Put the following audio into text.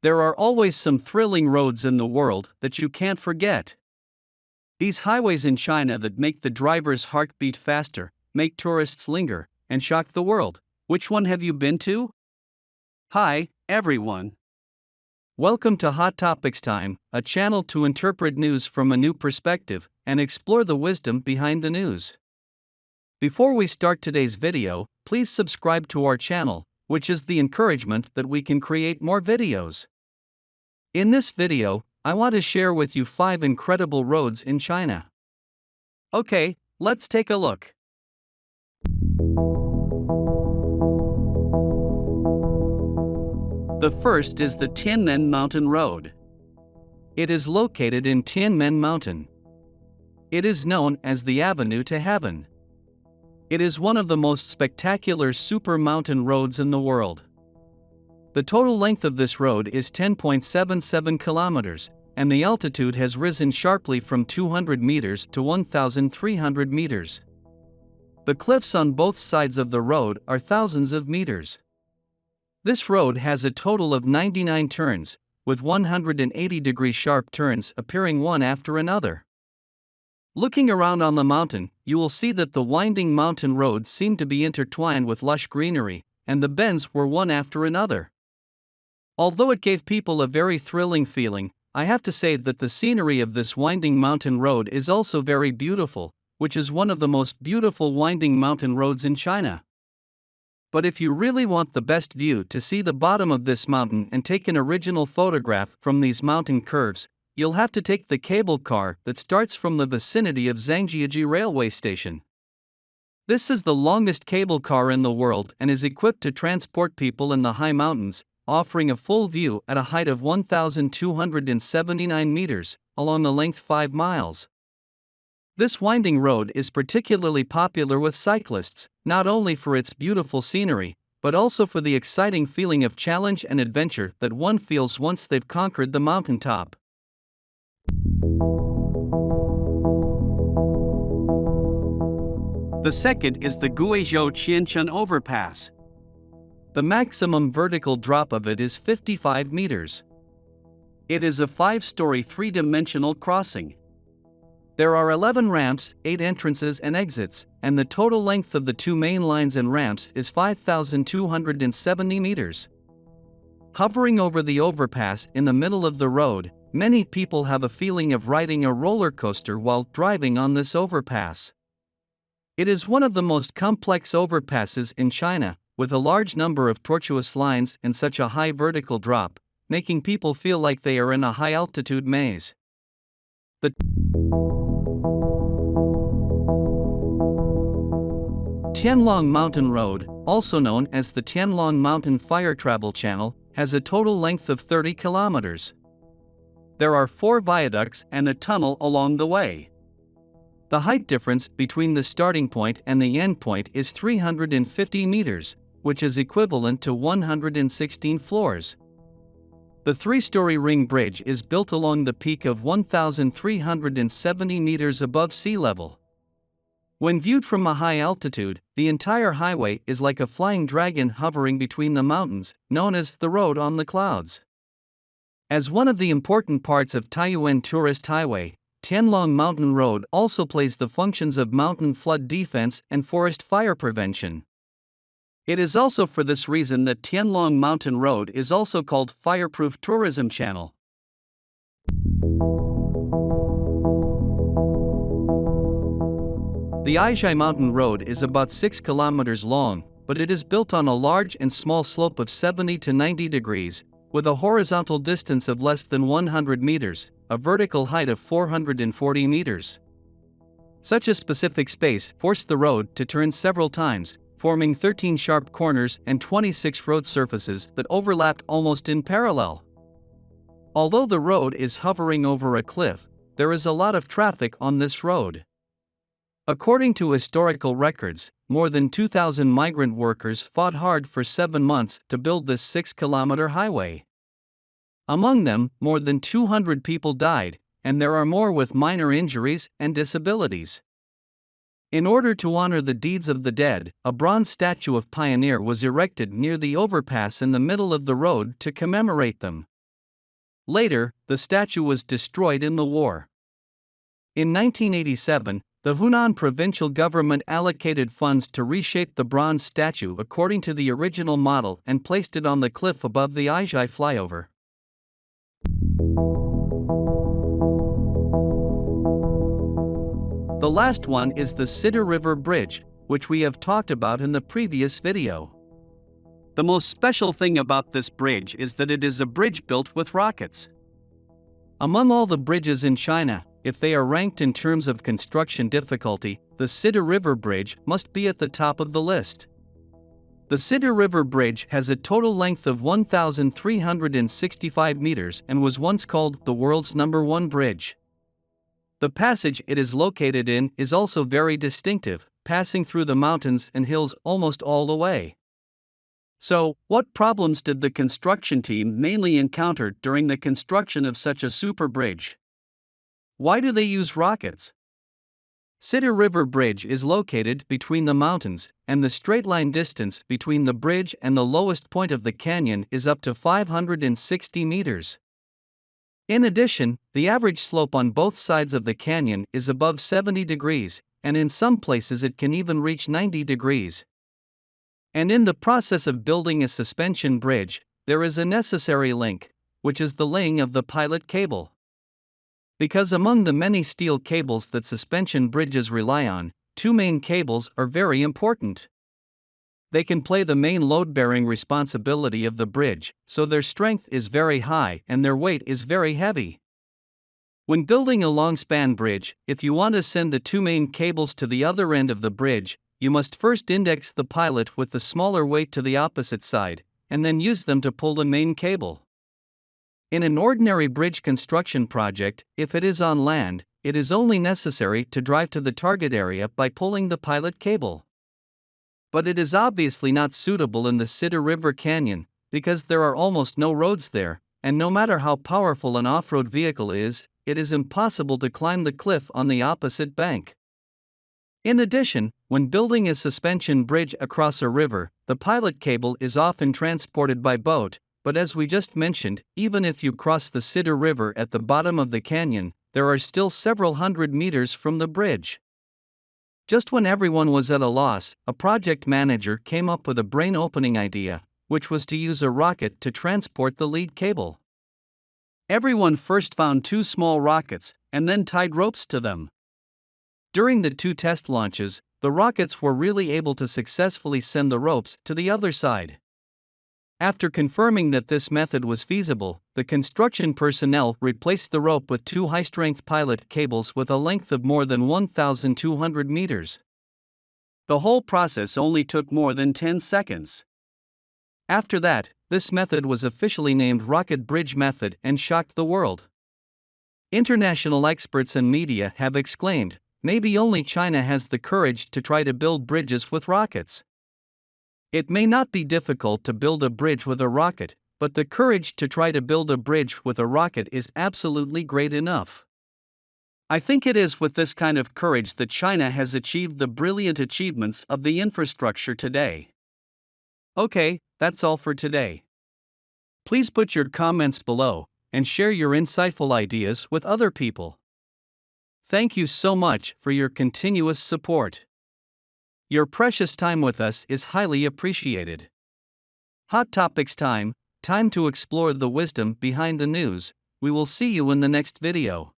There are always some thrilling roads in the world that you can't forget. These highways in China that make the driver's heart beat faster, make tourists linger, and shock the world. Which one have you been to? Hi, everyone. Welcome to Hot Topics Time, a channel to interpret news from a new perspective and explore the wisdom behind the news. Before we start today's video, please subscribe to our channel, which is the encouragement that we can create more videos. In this video, I want to share with you 5 incredible roads in China. Okay, let's take a look. The first is the Tianmen Mountain Road. It is located in Tianmen Mountain. It is known as the Avenue to Heaven. It is one of the most spectacular super mountain roads in the world. The total length of this road is 10.77 kilometers, and the altitude has risen sharply from 200 meters to 1,300 meters. The cliffs on both sides of the road are thousands of meters. This road has a total of 99 turns, with 180-degree sharp turns appearing one after another. Looking around on the mountain, you will see that the winding mountain roads seem to be intertwined with lush greenery, and the bends were one after another. Although it gave people a very thrilling feeling, I have to say that the scenery of this winding mountain road is also very beautiful, which is one of the most beautiful winding mountain roads in China. But if you really want the best view to see the bottom of this mountain and take an original photograph from these mountain curves, you'll have to take the cable car that starts from the vicinity of Zhangjiajie railway station. This is the longest cable car in the world and is equipped to transport people in the high mountains, offering a full view at a height of 1,279 meters, along the length 5 miles. This winding road is particularly popular with cyclists, not only for its beautiful scenery, but also for the exciting feeling of challenge and adventure that one feels once they've conquered the mountaintop. The second is the Guizhou Qianchun Overpass. The maximum vertical drop of it is 55 meters. It is a 5-story 3-dimensional crossing. There are 11 ramps, 8 entrances and exits, and the total length of the 2 main lines and ramps is 5,270 meters. Hovering over the overpass in the middle of the road, many people have a feeling of riding a roller coaster while driving on this overpass. It is one of the most complex overpasses in China, with a large number of tortuous lines and such a high vertical drop, making people feel like they are in a high-altitude maze. The Tianlong Mountain Road, also known as the Tianlong Mountain Fire Travel Channel, has a total length of 30 kilometers. There are 4 viaducts and a tunnel along the way. The height difference between the starting point and the end point is 350 meters, which is equivalent to 116 floors. The 3-story ring bridge is built along the peak of 1,370 meters above sea level. When viewed from a high altitude, the entire highway is like a flying dragon hovering between the mountains, known as the Road on the Clouds. As one of the important parts of Taiyuan Tourist Highway, Tianlong Mountain Road also plays the functions of mountain flood defense and forest fire prevention. It is also for this reason that Tianlong Mountain Road is also called Fireproof Tourism Channel. The Aizhai Mountain Road is about 6 kilometers long, but it is built on a large and small slope of 70 to 90 degrees, with a horizontal distance of less than 100 meters, a vertical height of 440 meters. Such a specific space forced the road to turn several times, forming 13 sharp corners and 26 road surfaces that overlapped almost in parallel. Although the road is hovering over a cliff, there is a lot of traffic on this road. According to historical records, more than 2,000 migrant workers fought hard for 7 months to build this 6-kilometer highway. Among them, more than 200 people died, and there are more with minor injuries and disabilities. In order to honor the deeds of the dead, a bronze statue of Pioneer was erected near the overpass in the middle of the road to commemorate them. Later, the statue was destroyed in the war. In 1987, the Hunan provincial government allocated funds to reshape the bronze statue according to the original model and placed it on the cliff above the Aizhai flyover. The last one is the Sidu River Bridge, which we have talked about in the previous video. The most special thing about this bridge is that it is a bridge built with rockets. Among all the bridges in China, if they are ranked in terms of construction difficulty, the Sidu River Bridge must be at the top of the list. The Sidu River Bridge has a total length of 1,365 meters and was once called the world's #1 bridge. The passage it is located in is also very distinctive, passing through the mountains and hills almost all the way. So, what problems did the construction team mainly encounter during the construction of such a super bridge? Why do they use rockets? Sidu River Bridge is located between the mountains, and the straight-line distance between the bridge and the lowest point of the canyon is up to 560 meters. In addition, the average slope on both sides of the canyon is above 70 degrees, and in some places it can even reach 90 degrees. And in the process of building a suspension bridge, there is a necessary link, which is the laying of the pilot cable. Because among the many steel cables that suspension bridges rely on, two main cables are very important. They can play the main load-bearing responsibility of the bridge, so their strength is very high and their weight is very heavy. When building a long-span bridge, if you want to send the two main cables to the other end of the bridge, you must first index the pilot with the smaller weight to the opposite side, and then use them to pull the main cable. In an ordinary bridge construction project, if it is on land, it is only necessary to drive to the target area by pulling the pilot cable. But it is obviously not suitable in the Sidu River Canyon, because there are almost no roads there, and no matter how powerful an off-road vehicle is, it is impossible to climb the cliff on the opposite bank. In addition, when building a suspension bridge across a river, the pilot cable is often transported by boat. But as we just mentioned, even if you cross the Sidu River at the bottom of the canyon, there are still several hundred meters from the bridge. Just when everyone was at a loss, a project manager came up with a brain-opening idea, which was to use a rocket to transport the lead cable. Everyone first found two small rockets, and then tied ropes to them. During the two test launches, the rockets were really able to successfully send the ropes to the other side. After confirming that this method was feasible, the construction personnel replaced the rope with two high-strength pilot cables with a length of more than 1,200 meters. The whole process only took more than 10 seconds. After that, this method was officially named Rocket Bridge Method and shocked the world. International experts and media have exclaimed, maybe only China has the courage to try to build bridges with rockets. It may not be difficult to build a bridge with a rocket, but the courage to try to build a bridge with a rocket is absolutely great enough. I think it is with this kind of courage that China has achieved the brilliant achievements of the infrastructure today. Okay, that's all for today. Please put your comments below and share your insightful ideas with other people. Thank you so much for your continuous support. Your precious time with us is highly appreciated. Hot Topics time to explore the wisdom behind the news. We will see you in the next video.